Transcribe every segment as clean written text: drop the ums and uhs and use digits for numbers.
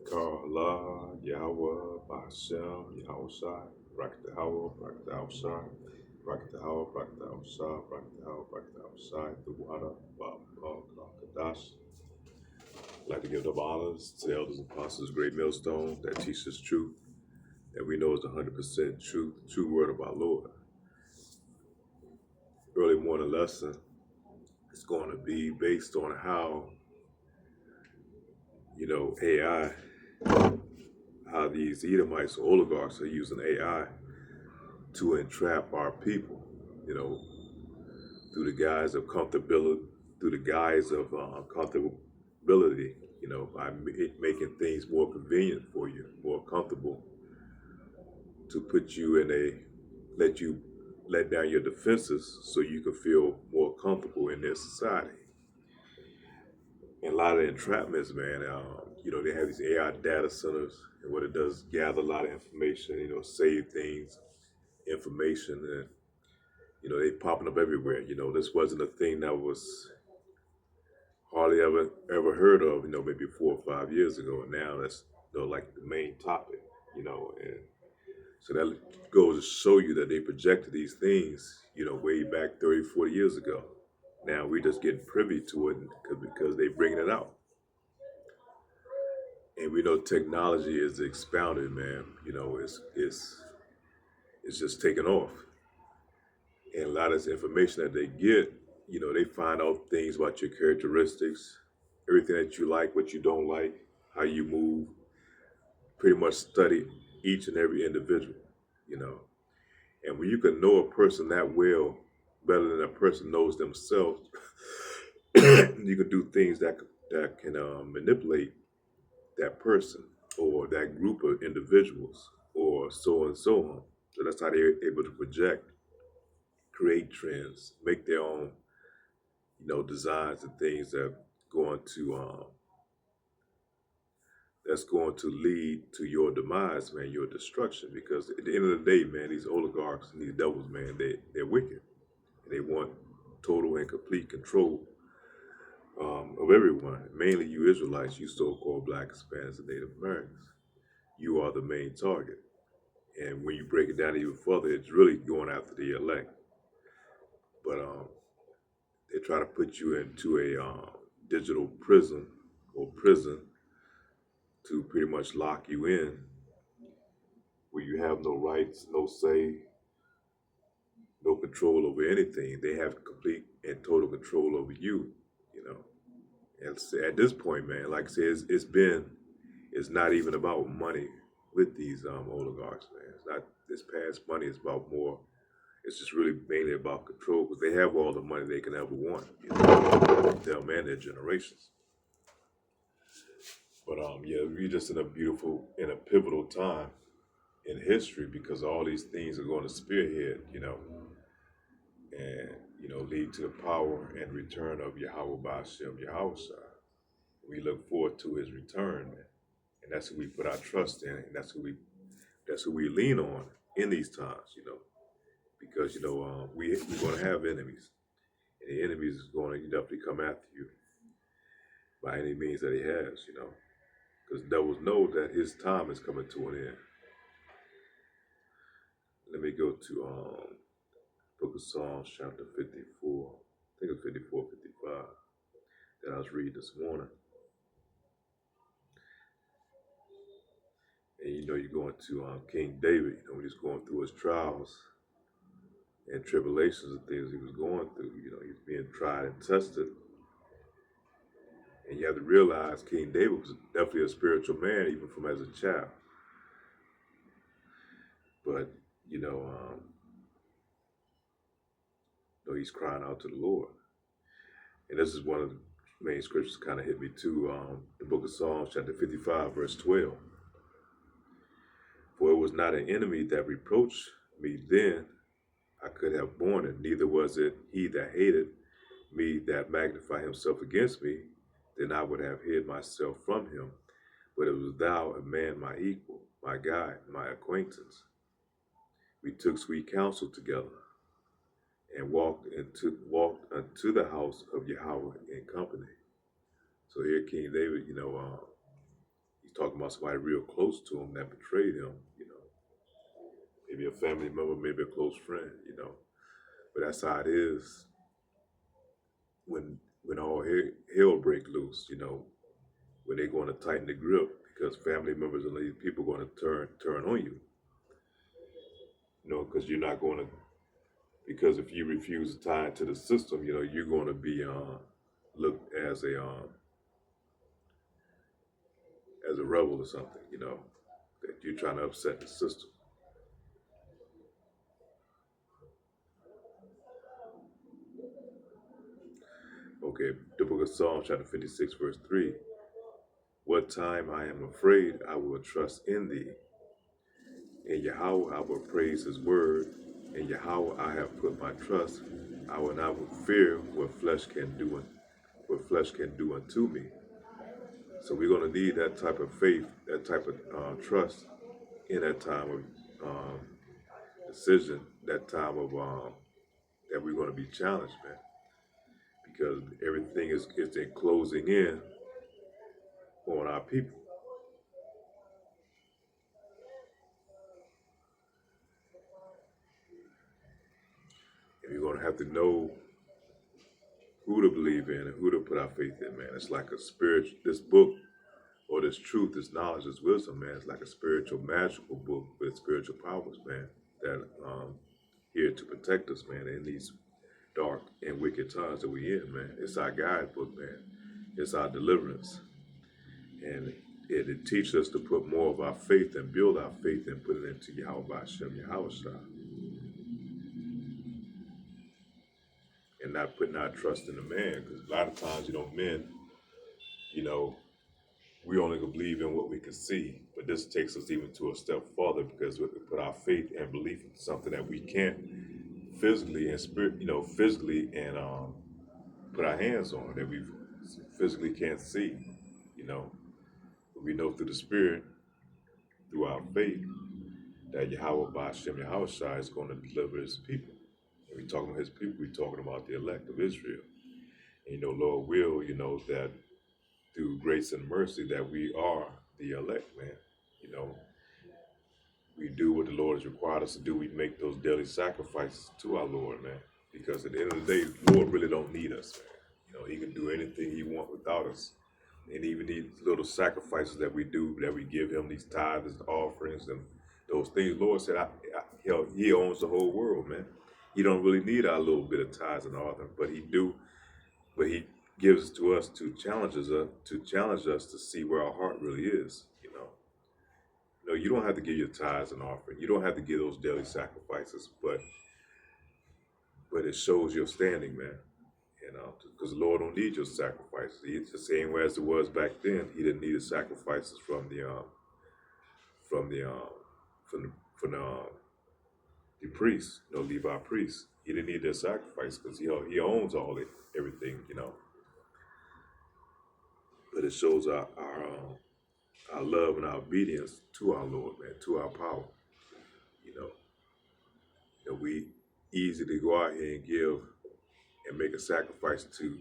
Kala Yahweh Bashem Yahushai Rakta Hawa Rakta Haushai Rakta Hawa Rakta Haushai Rakta Hawa Rakta Haushai the water Kadash. I'd like to give the honors to the elders and apostles, great millstone that teaches truth, that we know is 100% truth, true word of our Lord. Early morning lesson is going to be based on how, AI, how these Edomites, oligarchs, are using AI to entrap our people, you know, through the guise of comfortability, through the guise of comfortability, by making things more convenient for you, more comfortable, to put you in let you let down your defenses so you can feel more comfortable in their society. And a lot of entrapments, man, they have these AI data centers, and what it does is gather a lot of information, save things, information, and they popping up everywhere. This wasn't a thing that was hardly ever heard of, maybe 4 or 5 years ago, and now that's like the main topic, and so that goes to show you that they projected these things, way back 30, 40 years ago. Now we just getting privy to it because they bringing it out, and we know technology is expounded, man. It's just taking off, and a lot of this information that they get, they find out things about your characteristics, everything that you like, what you don't like, how you move, pretty much study each and every individual, you know. And when you can know a person that well, better than a person knows themselves, you can do things that can manipulate that person or that group of individuals or so and so on. So that's how they're able to project, create trends, make their own, designs and things going to that's going to lead to your demise, man, your destruction. Because at the end of the day, man, these oligarchs and these devils, man, they're wicked. And they want total and complete control of everyone. Mainly you Israelites, you so-called black, Hispanics, and Native Americans. You are the main target. And when you break it down even further, it's really going after the elect. But they try to put you into a digital prison or prison to pretty much lock you in, where you have no rights, no say, no control over anything. They have complete and total control over you, you know. And at this point, man, like I said, it's not even about money with these oligarchs, man. It's not this past money. It's about more. It's just really mainly about control because they have all the money they can ever want, them and their generations. But yeah, we're just in a pivotal time in history because all these things are going to spearhead, and lead to the power and return of Yahweh Bashem Yahushua. We look forward to his return, and that's who we put our trust in, and that's who we lean on in these times, because we're going to have enemies, and the enemies is going to definitely come after you by any means that he has, because devils know that his time is coming to an end. Let me go to Book of Psalms, chapter 54. I think it's 54, 55 that I was reading this morning. And you're going to King David, when he's going through his trials and tribulations and things he was going through. He's being tried and tested. And you have to realize King David was definitely a spiritual man, even from as a child. But, you know, um, he's crying out to the Lord. And this is one of the main scriptures kind of hit me too. The book of Psalms, chapter 55, verse 12. For it was not an enemy that reproached me then, I could have borne it, neither was it he that hated me that magnified himself against me, then I would have hid myself from him. But it was thou, a man my equal, my guide, my acquaintance. We took sweet counsel together and walked unto the house of Yahweh in company. So here King David, He's talking about somebody real close to him that betrayed him, maybe a family member, maybe a close friend, But that's how it is when all hell break loose, when they're going to tighten the grip because family members and these people are going to turn on you, because you're not going to, because if you refuse to tie into the system, you're going to be looked as a rebel or something, that you're trying to upset the system. Okay, the book of Psalms, chapter 56, verse 3. What time I am afraid, I will trust in thee. In Yahweh I will praise his word. In Yahweh I have put my trust. I will not fear what flesh can do unto me. So we're going to need that type of faith, that type of trust in that time of decision, that time of that we're going to be challenged, man, because everything is in closing in on our people. And we're going to have to know who to believe in and who to put our faith in, man. It's like a spiritual, this book or this truth, this knowledge, this wisdom, man. It's like a spiritual, magical book with spiritual powers, man, that here to protect us, man, in these dark and wicked times that we in, man. It's our guidebook, man. It's our deliverance. And it teaches us to put more of our faith and build our faith and put it into Yahweh Hashem, Yahweh Shah. And not putting our trust in the man. Because a lot of times, men, you know, we only can believe in what we can see. But this takes us even to a step further because we put our faith and belief in something that we can't physically and physically and put our hands on, that we physically can't see, But we know through the spirit, through our faith, that Yahweh Ba'ashem Yahweh Shai is going to deliver his people. And we talking about his people, we talking about the elect of Israel. And Lord will, that through grace and mercy that we are the elect, man. You know, we do what the Lord has required us to do. We make those daily sacrifices to our Lord, man. Because at the end of the day, the Lord really don't need us, man. He can do anything he wants without us. And even these little sacrifices that we do, that we give him, these tithes, offerings, and those things, Lord said, he owns the whole world, man. He don't really need our little bit of tithes and offering, but he gives to us to challenge us to see where our heart really is, you don't have to give your tithes and offering. You don't have to give those daily sacrifices, but it shows your standing, man. Because the Lord don't need your sacrifices. It's the same way as it was back then. He didn't need the sacrifices from the priests, Levi priests. He didn't need their sacrifice because he owns everything, But it shows our love and our obedience to our Lord, man, to our power. We easy to go out here and give and make a sacrifice to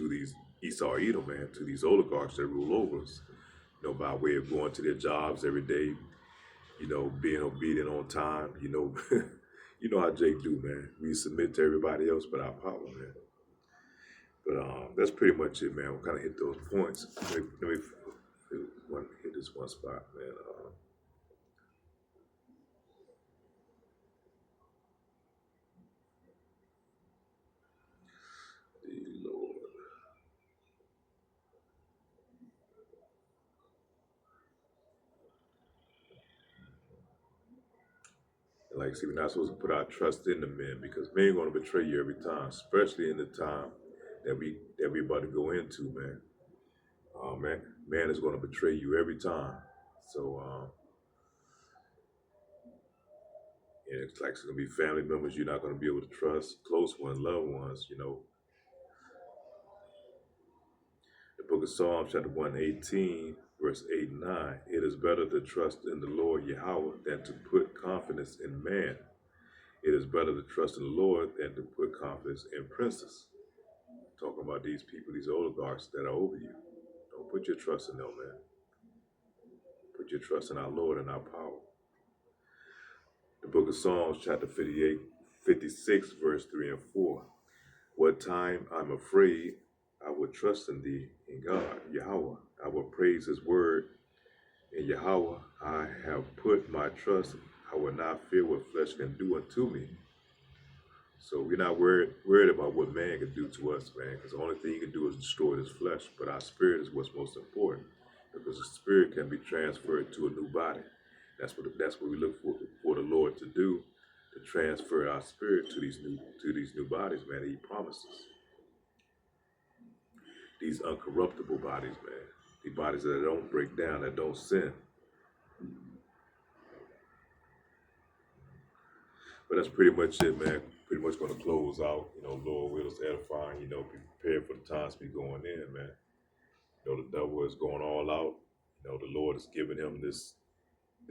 these Esau Edom, man, to these oligarchs that rule over us, by way of going to their jobs every day, being obedient on time, you know how Jake do, man. We submit to everybody else but our power, man. But that's pretty much it, man. We'll kind of hit those points. Let me hit this one spot, man. The Lord. And like I said, we're not supposed to put our trust in the men because men are going to betray you every time, especially in the time that we about to go into, man. Man is going to betray you every time. So, and it's like it's going to be family members you're not going to be able to trust, close ones, loved ones, The book of Psalms, chapter 118, verse 8 and 9. It is better to trust in the Lord Yahweh than to put confidence in man. It is better to trust in the Lord than to put confidence in princes. Talking about these people, these oligarchs that are over you. Don't put your trust in them, man. Put your trust in our Lord and our power. The book of Psalms, chapter 58, 56, verse 3 and 4. What time I'm afraid, I will trust in thee, in God, Yahweh. I will praise his word. In Yahweh, I have put my trust. I will not fear what flesh can do unto me. So we're not worried about what man can do to us, man, because the only thing he can do is destroy this flesh. But our spirit is what's most important, because the spirit can be transferred to a new body. That's what we look for the Lord to do, to transfer our spirit to these new bodies, man. He promises these uncorruptible bodies, man. The bodies that don't break down, that don't sin. But that's pretty much it, man. Pretty much going to close out. Lord will is edifying. Be prepared for the times be going in, man. The devil is going all out. The Lord is giving him this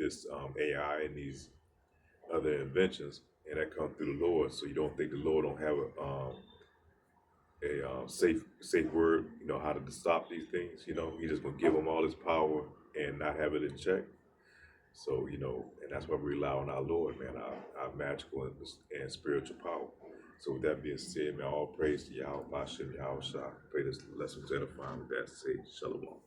AI and these other inventions, and that come through the Lord. So you don't think the Lord don't have a safe word, how to stop these things. He's just gonna give him all his power and not have it in check. So and that's why we rely on our Lord, man, our magical and spiritual power. So with that being said, man, all praise to Yahweh, Bashem, Yahweh Shah. Pray this lesson was edifying. With that, say Shalom.